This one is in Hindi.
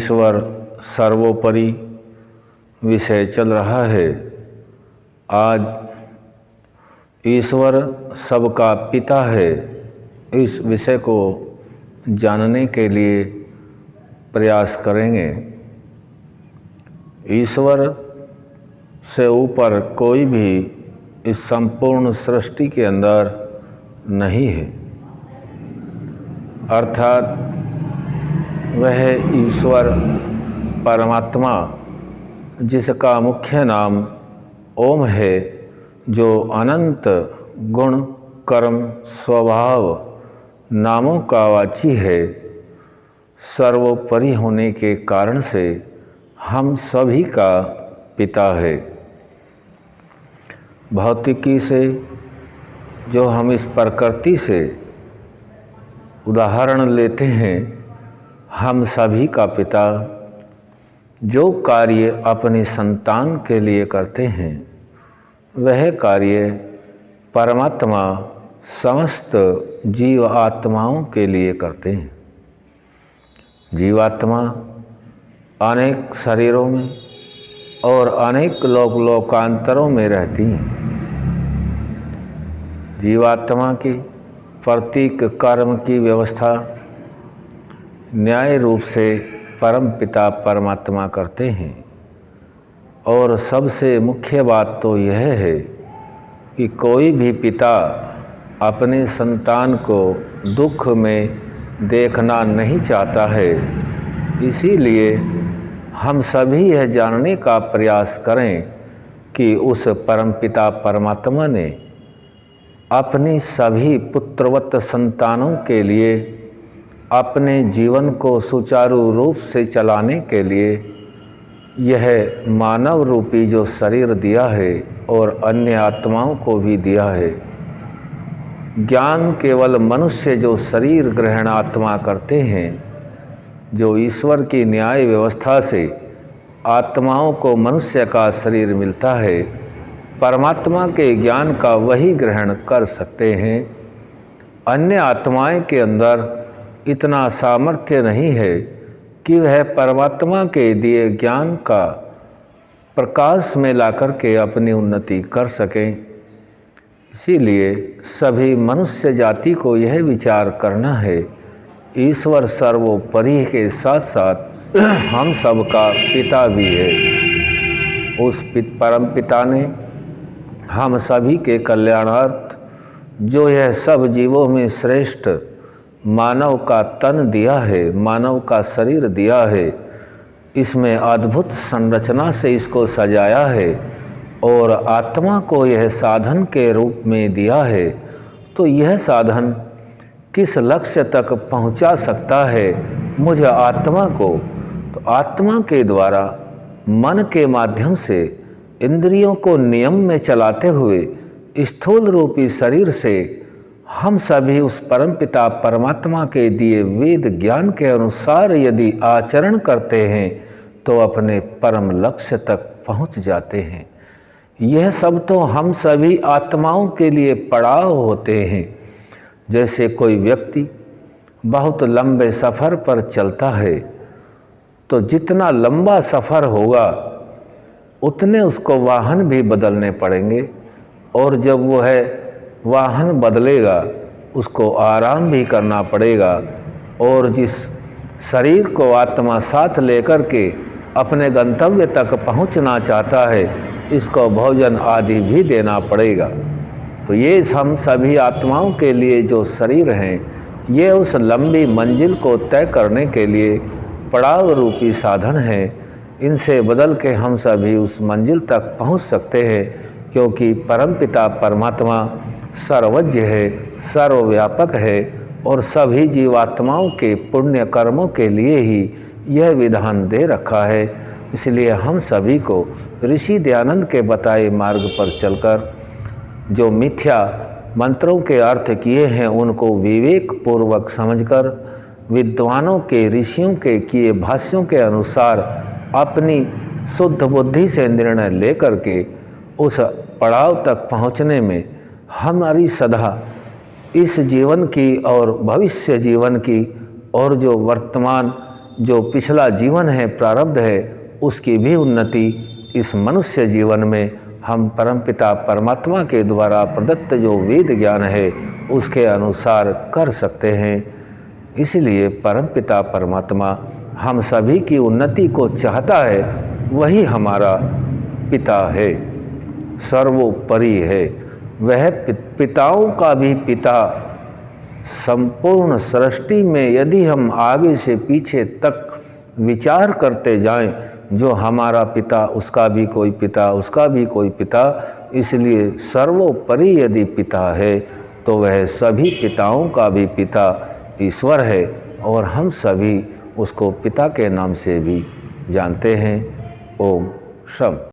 ईश्वर सर्वोपरि विषय चल रहा है। आज ईश्वर सबका पिता है, इस विषय को जानने के लिए प्रयास करेंगे। ईश्वर से ऊपर कोई भी इस संपूर्ण सृष्टि के अंदर नहीं है, अर्थात वह ईश्वर परमात्मा जिसका मुख्य नाम ओम है, जो अनंत गुण कर्म स्वभाव नामों का वाची है, सर्वोपरि होने के कारण से हम सभी का पिता है। भौतिकी से जो हम इस प्रकृति से उदाहरण लेते हैं, हम सभी का पिता जो कार्य अपनी संतान के लिए करते हैं, वह कार्य परमात्मा समस्त जीव आत्माओं के लिए करते हैं। जीवात्मा अनेक शरीरों में और अनेक लोकांतरों में रहती हैं। जीवात्मा की प्रत्येक कर्म की व्यवस्था न्याय रूप से परम पिता परमात्मा करते हैं। और सबसे मुख्य बात तो यह है कि कोई भी पिता अपने संतान को दुख में देखना नहीं चाहता है। इसीलिए हम सभी यह जानने का प्रयास करें कि उस परमपिता परमात्मा ने अपनी सभी पुत्रवत संतानों के लिए अपने जीवन को सुचारू रूप से चलाने के लिए यह मानव रूपी जो शरीर दिया है और अन्य आत्माओं को भी दिया है। ज्ञान केवल मनुष्य जो शरीर ग्रहण आत्मा करते हैं, जो ईश्वर की न्याय व्यवस्था से आत्माओं को मनुष्य का शरीर मिलता है, परमात्मा के ज्ञान का वही ग्रहण कर सकते हैं। अन्य आत्माएं के अंदर इतना सामर्थ्य नहीं है कि वह परमात्मा के दिए ज्ञान का प्रकाश में लाकर के अपनी उन्नति कर सकें। इसीलिए सभी मनुष्य जाति को यह विचार करना है, ईश्वर सर्वोपरि के साथ साथ हम सबका पिता भी है। उस परम पिता ने हम सभी के कल्याणार्थ जो यह सब जीवों में श्रेष्ठ मानव का तन दिया है, मानव का शरीर दिया है, इसमें अद्भुत संरचना से इसको सजाया है और आत्मा को यह साधन के रूप में दिया है। तो यह साधन किस लक्ष्य तक पहुंचा सकता है मुझ आत्मा को? तो आत्मा के द्वारा मन के माध्यम से इंद्रियों को नियम में चलाते हुए स्थूल रूपी शरीर से हम सभी उस परमपिता परमात्मा के दिए वेद ज्ञान के अनुसार यदि आचरण करते हैं तो अपने परम लक्ष्य तक पहुंच जाते हैं। यह सब तो हम सभी आत्माओं के लिए पड़ाव होते हैं। जैसे कोई व्यक्ति बहुत लंबे सफ़र पर चलता है, तो जितना लंबा सफ़र होगा उतने उसको वाहन भी बदलने पड़ेंगे, और जब वो है वाहन बदलेगा उसको आराम भी करना पड़ेगा। और जिस शरीर को आत्मा साथ लेकर के अपने गंतव्य तक पहुंचना चाहता है, इसको भोजन आदि भी देना पड़ेगा। तो ये हम सभी आत्माओं के लिए जो शरीर हैं, ये उस लंबी मंजिल को तय करने के लिए पड़ाव रूपी साधन हैं। इनसे बदल के हम सभी उस मंजिल तक पहुंच सकते हैं, क्योंकि परमपिता परमात्मा सर्वज्ञ है, सर्वव्यापक है और सभी जीवात्माओं के पुण्य कर्मों के लिए ही यह विधान दे रखा है। इसलिए हम सभी को ऋषि दयानंद के बताए मार्ग पर चलकर जो मिथ्या मंत्रों के अर्थ किए हैं, उनको विवेक पूर्वक समझकर विद्वानों के ऋषियों के किए भाष्यों के अनुसार अपनी शुद्ध बुद्धि से निर्णय लेकर के उस पड़ाव तक पहुँचने में हमारी सदा इस जीवन की और भविष्य जीवन की और जो वर्तमान जो पिछला जीवन है, प्रारब्ध है, उसकी भी उन्नति इस मनुष्य जीवन में हम परमपिता परमात्मा के द्वारा प्रदत्त जो वेद ज्ञान है उसके अनुसार कर सकते हैं। इसलिए परमपिता परमात्मा हम सभी की उन्नति को चाहता है, वही हमारा पिता है, सर्वोपरि है। वह पिताओं का भी पिता, संपूर्ण सृष्टि में यदि हम आगे से पीछे तक विचार करते जाएं, जो हमारा पिता उसका भी कोई पिता, उसका भी कोई पिता, इसलिए सर्वोपरि यदि पिता है तो वह सभी पिताओं का भी पिता ईश्वर है, और हम सभी उसको पिता के नाम से भी जानते हैं। ओम शम।